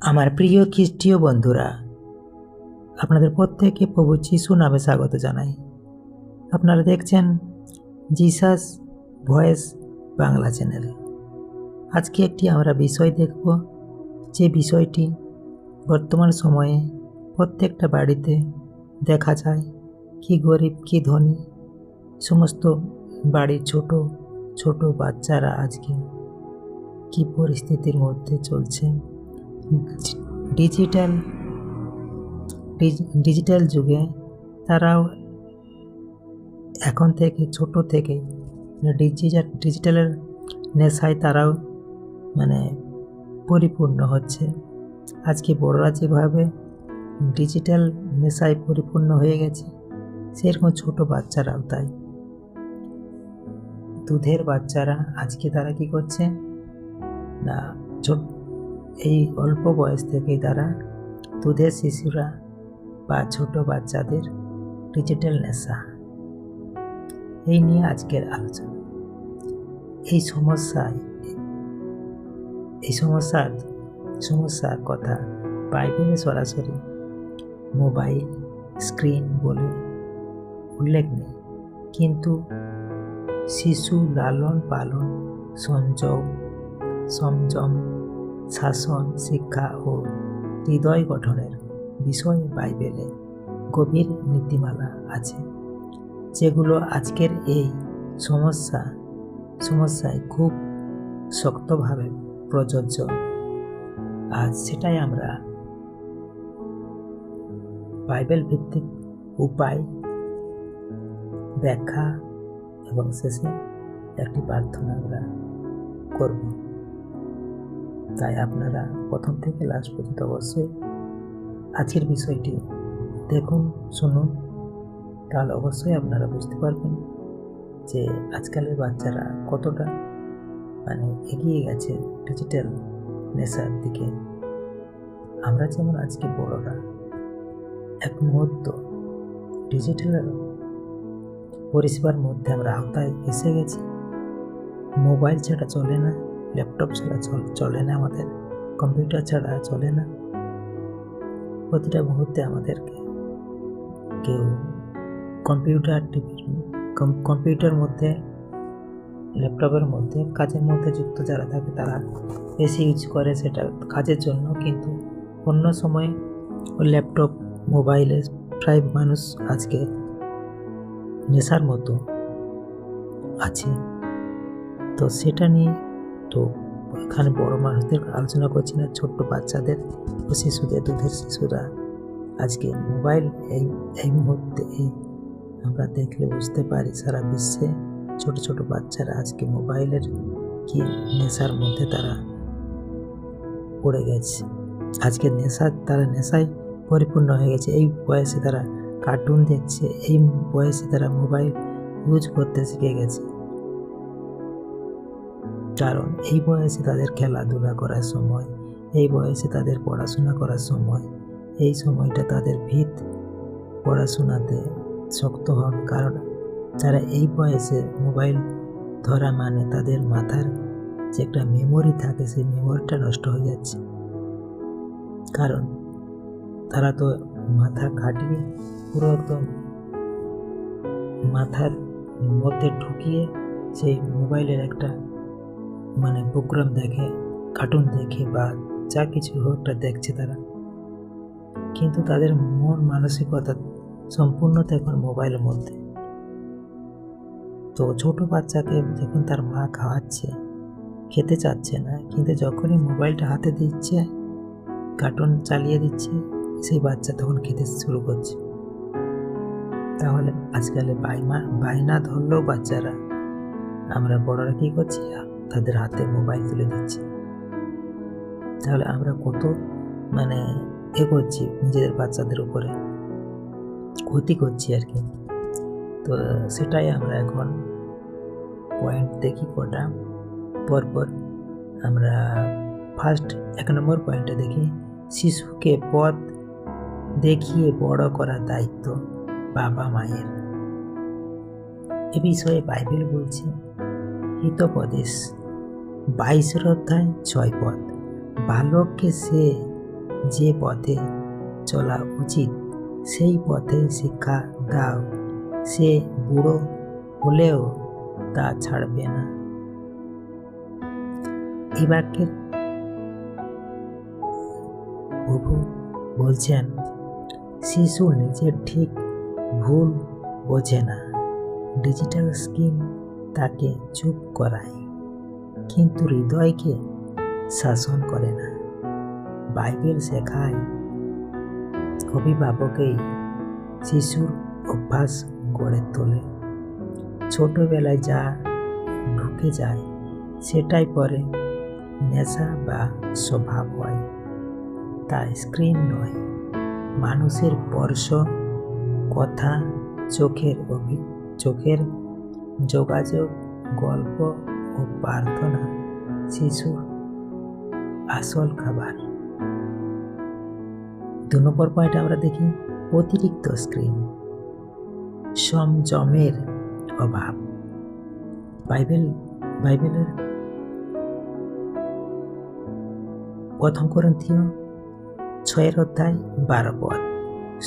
আমার প্রিয় খ্রিস্টীয় বন্ধুরা, আপনাদের প্রত্যেককে প্রভু যিশু নামে স্বাগত জানাই। আপনারা দেখছেন জিসাস ভয়েস বাংলা চ্যানেল। আজকে একটি আমরা বিষয় দেখব, যে বিষয়টি বর্তমান সময়ে প্রত্যেকটা বাড়িতে দেখা যায়। কি গরিব কি ধনী, সমস্ত বাড়ির ছোট ছোট বাচ্চারা আজকে কি পরিস্থিতির মধ্যে চলছে। ডিজিটাল যুগে তারাও এখন থেকে ছোট থেকে ডিজিটালের নেশায় তারাও পরিপূর্ণ হচ্ছে। আজকে বড়রা যেভাবে ডিজিটাল নেশায় পরিপূর্ণ হয়ে গেছে, সেরকম ছোট বাচ্চারাও তাই। দুধের বাচ্চারা আজকে তারা কি করছে না, এই অল্প বয়স থেকেই তারা দুধের শিশুরা বা ছোট বাচ্চাদের ডিজিটাল নেশা, এই নিয়ে আজকের আলোচনা। এই সমস্যার কথা বাইবেলে সরাসরি মোবাইল স্ক্রিন বলে উল্লেখ নেই, কিন্তু শিশু লালন পালন, সংযম, শাসন, শিক্ষা ও হৃদয় গঠনের বিষয়ে বাইবেলে গভীর নীতিমালা আছে, যেগুলো আজকের এই সমস্যায় খুব শক্তভাবে প্রযোজ্য। আজ সেটাই আমরা বাইবেল ভিত্তিক উপায়, ব্যাখ্যা এবং শেষে একটি প্রার্থনা আমরা করব। তাই আপনারা প্রথম থেকে লাস্ট পর্যন্ত অবশ্যই আজকের বিষয়টি দেখুন, শুনুন, তাহলে অবশ্যই আপনারা বুঝতে পারবেন যে আজকালের বাচ্চারা কতটা এগিয়ে গেছে ডিজিটাল নেশার দিকে। আমরা যেমন আজকে বড়রা এক মুহূর্ত ডিজিটাল পরিষেবার মধ্যে আমরা আওতায় এসে গেছি। মোবাইল ছাড়া চলে না, ল্যাপটপ ছাড়া চলে না, আমাদের কম্পিউটার ছাড়া চলে না। প্রতিটা মুহূর্তে আমাদেরকে কেউ কম্পিউটার মধ্যে, ল্যাপটপের মধ্যে, কাজের মধ্যে যুক্ত যারা থাকে তারা বেশি ইউজ করে সেটা কাজের জন্য, কিন্তু অন্য সময় ল্যাপটপ মোবাইলে প্রায় মানুষ আজকে নেশার মতো আছে। তো সেটা নিয়ে তো এখানে বড় মানুষদের আলোচনা করছি না, ছোট্ট বাচ্চাদের ও শিশুদের, দুধের শিশুরা আজকে মোবাইল এই মুহূর্তে আমরা দেখলে বুঝতে পারি সারা বিশ্বে ছোট ছোট বাচ্চারা আজকে মোবাইলের কি নেশার মধ্যে তারা পড়ে গেছে। আজকে তারা নেশায় পরিপূর্ণ হয়ে গেছে। এই বয়সে তারা কার্টুন দেখছে, এই বয়সে তারা মোবাইল ইউজ করতে শিখে গেছে, কারণ এই বয়সে তাদের খেলাধুলা করার সময়, এই বয়সে তাদের পড়াশোনা করার সময়, এই সময়টা তাদের ভিত পড়াশোনাতে শক্ত হবে। কারণ যারা এই বয়সে মোবাইল ধরা তাদের মাথার যে একটা মেমোরি থাকে, সেই মেমোরিটা নষ্ট হয়ে যাচ্ছে। কারণ তারা তো মাথা খাটিয়ে পুরো একদম মাথার মধ্যে ঢুকিয়ে সেই মোবাইলের একটা প্রোগ্রাম দেখে, কার্টুন দেখে বা যা কিছু একটা দেখছে তারা, কিন্তু তাদের মন মানসিকতা সম্পূর্ণ এখন মোবাইলের মধ্যে। তো ছোট বাচ্চাকে যখন তার মা খাওয়াচ্ছে, খেতে চাচ্ছে না, কিন্তু যখনই মোবাইলটা হাতে দিচ্ছে, কার্টুন চালিয়ে দিচ্ছে, সেই বাচ্চা তখন খেতে শুরু করছে। তাহলে আজকালে বায়না ধরলেও বাচ্চারা, আমরা বড়রা কি করছি, তাদের হাতে মোবাইল তুলে দিচ্ছি। তাহলে আমরা কত করছি, নিজেদের বাচ্চাদের উপরে ক্ষতি করছি আর কি। তো সেটাই আমরা এখন পয়েন্ট দেখি কটা পরপর। আমরা ফার্স্ট 1 নম্বর পয়েন্টে দেখি, শিশুকে পথ দেখিয়ে বড় করার দায়িত্ব বাবা মায়ের। এ বিষয়ে বাইবেল বলছে, হিতোপদেশ 22 অধ্যায় 6 পদ, বালককে সে যে পথে চলা উচিত সেই পথে শিক্ষা দাও, সে বুড়ো হলেও তা ছাড়বে না। এই বাক্যের প্রভু বলছেন, শিশু নিজের ঠিক ভুল বোঝে না, ডিজিটাল স্ক্রিন তাকে চুপ করায় কিন্তু হৃদয়কে শাসন করে না। বাইবেল শেখায় অভিভাবকেই শিশুর অভ্যাস গড়ে তোলে। ছোটবেলায় যা ঢুকে যায় সেটাই পরে নেশা বা স্বভাব হয়। তা স্ক্রিন নয়, মানুষের স্পর্শ, কথা, চোখের যোগাযোগ, গল্প ও প্রার্থনা শিশুর আসল খাবার। 2 নম্বর পয়েন্ট আমরা দেখি অতিরিক্ত স্ক্রিন, সংযমের অভাব। বাইবেলের 1 করিন্থীয় 6:12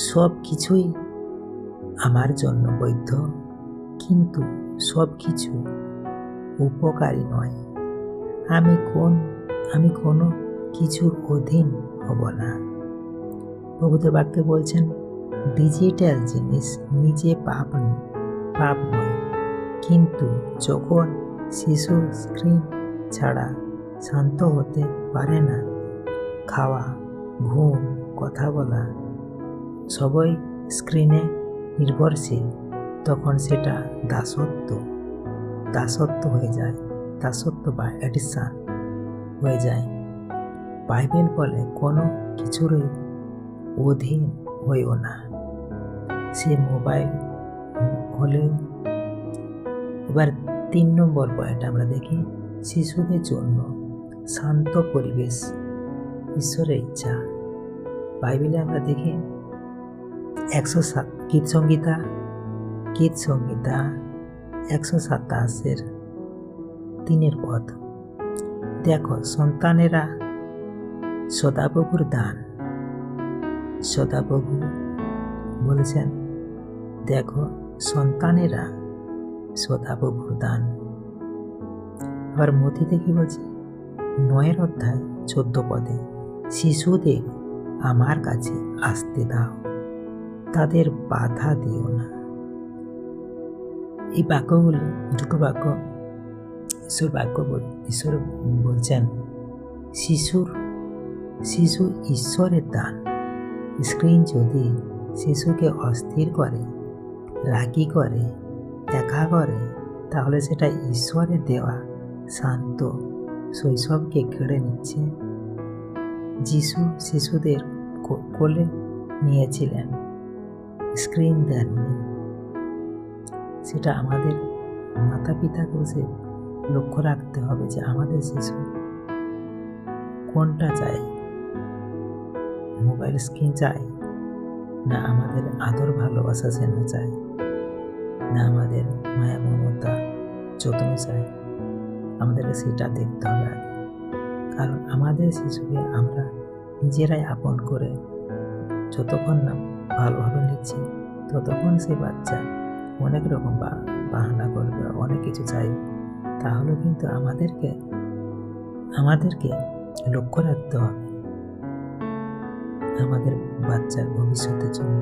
সব কিছুই আমার জন্য বৈধ, কিন্তু সব কিছু উপকারী নয়। আমি কোনো কিছুর অধীন হব না। প্রভুদের বাক্যে বলছেন, ডিজিটাল জিনিস নিজে পাপ নয়, কিন্তু যখন শিশু স্ক্রিন ছাড়া শান্ত হতে পারে না, খাওয়া, ঘুম, কথা বলা সবই স্ক্রিনে নির্ভরশীল, তখন সেটা দাসত্ব হয়ে যায়, দাসত্ব বা অ্যাডিকশন হয়ে যায়। বাইবেল বলে কোনো কিছুরই অধীন হইও না, সে মোবাইল হলেও। এবার 3 নম্বর পয়েন্ট আমরা দেখি শিশুদের জন্য শান্ত পরিবেশ ঈশ্বরের ইচ্ছা। বাইবেলে আমরা দেখি গীত সংহিতা 127:3 পদ, দেখো সন্তানেরা সদাপ্রভুর দান। সদাপ্রভু বলেছেন, দেখো সন্তানেরা সদাপ্রভুর দান। আবার মথিতে কি বলছে, 9:14 পদে, শিশুদের আমার কাছে আসতে দাও, তাদের বাধা দিও না। এই বাক্যগুলি 2 বাক্য ঈশ্বর বলছেন, শিশু ঈশ্বরের দান। স্ক্রিন যদি শিশুকে অস্থির করে, রাগী করে, একা করে, তাহলে সেটা ঈশ্বরের দেওয়া শান্ত শৈশবকে কেড়ে নিচ্ছে। যিশু শিশুদের কোলে নিয়েছিলেন, স্ক্রিন দেননি। সেটা আমাদের মাতা পিতাকেও সে লক্ষ্য রাখতে হবে যে আমাদের শিশু কোনটা চাই, মোবাইল স্ক্রিন চাই, না আমাদের আদর ভালোবাসা যেন চাই, না আমাদের মায়া মমতা যত্ন চাই। আমাদেরকে সেটা দেখতে হবে আগে, কারণ আমাদের শিশুকে আমরা নিজেরাই আপন করে যতক্ষণ না ভালোভাবে নিচ্ছি, ততক্ষণ সেই বাচ্চা অনেক রকম বাহানা করবে, অনেক কিছু চাইবে। তাহলে কিন্তু আমাদেরকে লক্ষ্য রাখতে হবে আমাদের বাচ্চার ভবিষ্যতের জন্য।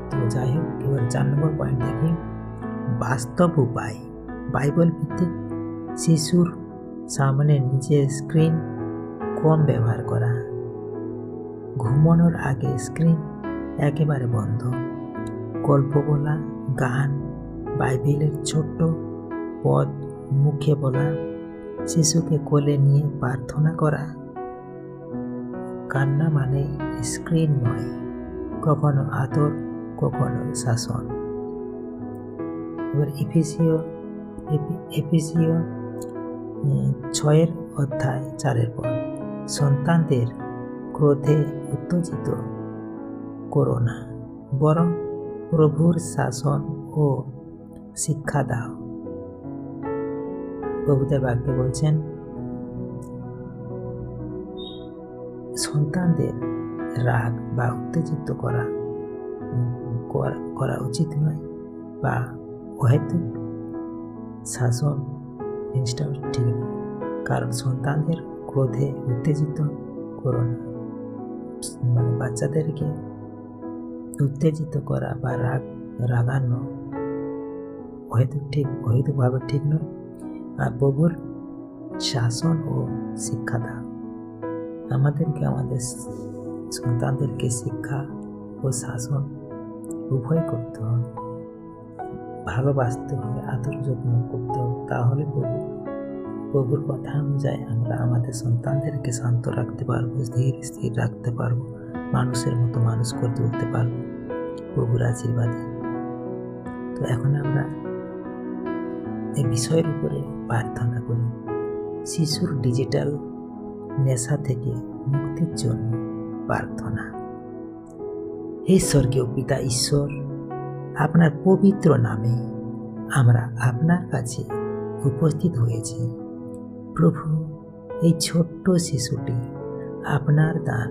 তো যাই হোক, এবার 4 নম্বর পয়েন্ট দেখি বাস্তব উপায়। বাইবেল ভিত্তিক শিশুর সামনে নিজের স্ক্রিন কম ব্যবহার করা, ঘুমানোর আগে স্ক্রিন একেবারে বন্ধ, গল্প বলা, গান, বাইবেলের ছোট্ট পদ মুখে বলা, শিশুকে কোলে নিয়ে প্রার্থনা করা। কান্না মানে স্ক্রিন নয়, কখনো আদর, কখনো শাসন। এবার এফেসীয় 6:4 পদ, সন্তানদের ক্রোধে উত্তেজিত করো না, বরং প্রভুর শাসন ও শিক্ষা দাও। প্রভুদের বাক্যে বলছেন, সন্তানদের রাগ বা উত্তেজিত করা উচিত নয়, বা অহেতুক শাসন জিনিসটা ঠিক নয়। কারণ সন্তানদের ক্রোধে উত্তেজিত করো না। বাচ্চাদেরকে উত্তেজিত করা বা রাগানো অহেতুকভাবে ঠিক নয়। আর প্রভুর শাসন ও শিক্ষা দাও। আমাদেরকে আমাদের সন্তানদেরকে শিক্ষা ও শাসন উভয় করতে হবে, ভালোবাসতে হবে, আদর যত্ন করতে হবে। তাহলে প্রভুর কথা অনুযায়ী আমরা আমাদের সন্তানদেরকে শান্ত রাখতে পারবো, স্থির রাখতে পারবো, মানুষের মতো মানুষ করে তুলতে পারবো প্রভুর আশীর্বাদে। তো এখন আমরা এই বিষয়ের উপরে প্রার্থনা করি। শিশুর ডিজিটাল নেশা থেকে মুক্তির জন্য প্রার্থনা। হে স্বর্গীয় পিতা ঈশ্বর, আপনার পবিত্র নামে আমরা আপনার কাছে উপস্থিত হয়েছি। প্রভু, এই ছোট্ট শিশুটি আপনার দান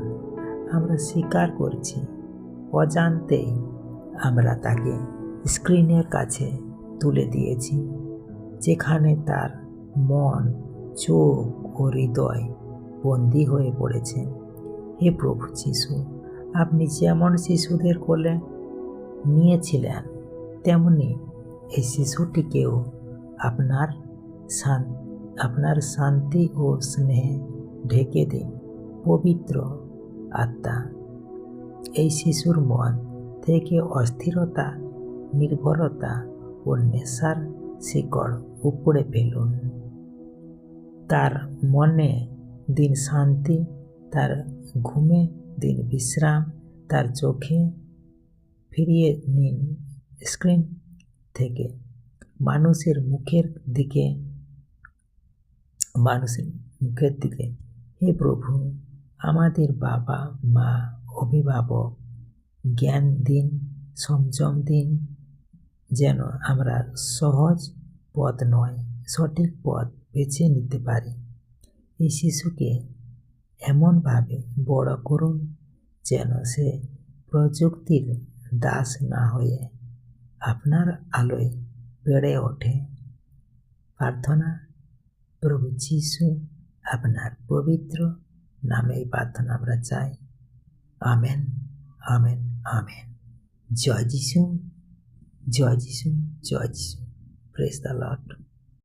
আমরা স্বীকার করছি। অজান্তেই আমরা তাকে স্ক্রিনের কাছে তুলে দিয়েছি, যেখানে তার মন, চোখ ও হৃদয় বন্দী হয়ে পড়েছে। হে প্রভু যিশু, আপনি যেমন শিশুদের কোলে নিয়েছিলেন, তেমনি এই শিশুটিকেও আপনার শান্তি ও স্নেহে ঢেকে দিন। পবিত্র আত্মা, এই শিশুর মন থেকে অস্থিরতা, নির্ভরতা ও নেশার শিকড় উপড়ে ফেলুন। তার মনে দিন শান্তি, তার ঘুমে দিন বিশ্রাম, তার চোখে ফিরিয়ে নিন স্ক্রিন থেকে মানুষের মুখের দিকে। হে প্রভু, আমাদের বাবা মা, অভিভাবক জ্ঞান দিন, সংযম দিন, যেন আমরা সহজ পথ নয়, সঠিক পথ বেছে নিতে পারি। এই শিশুকে এমনভাবে বড় করুন যেন সে প্রযুক্তির দাস না হয়ে আপনার আলোয় বেড়ে ওঠে। প্রার্থনা প্রভু যিশু, আপনার পবিত্র নামে এই প্রার্থনা আমরা চাই। Amen, amen, amen. জয় যিশু, জয় যিশু, জয় যিশু। Praise the Lord.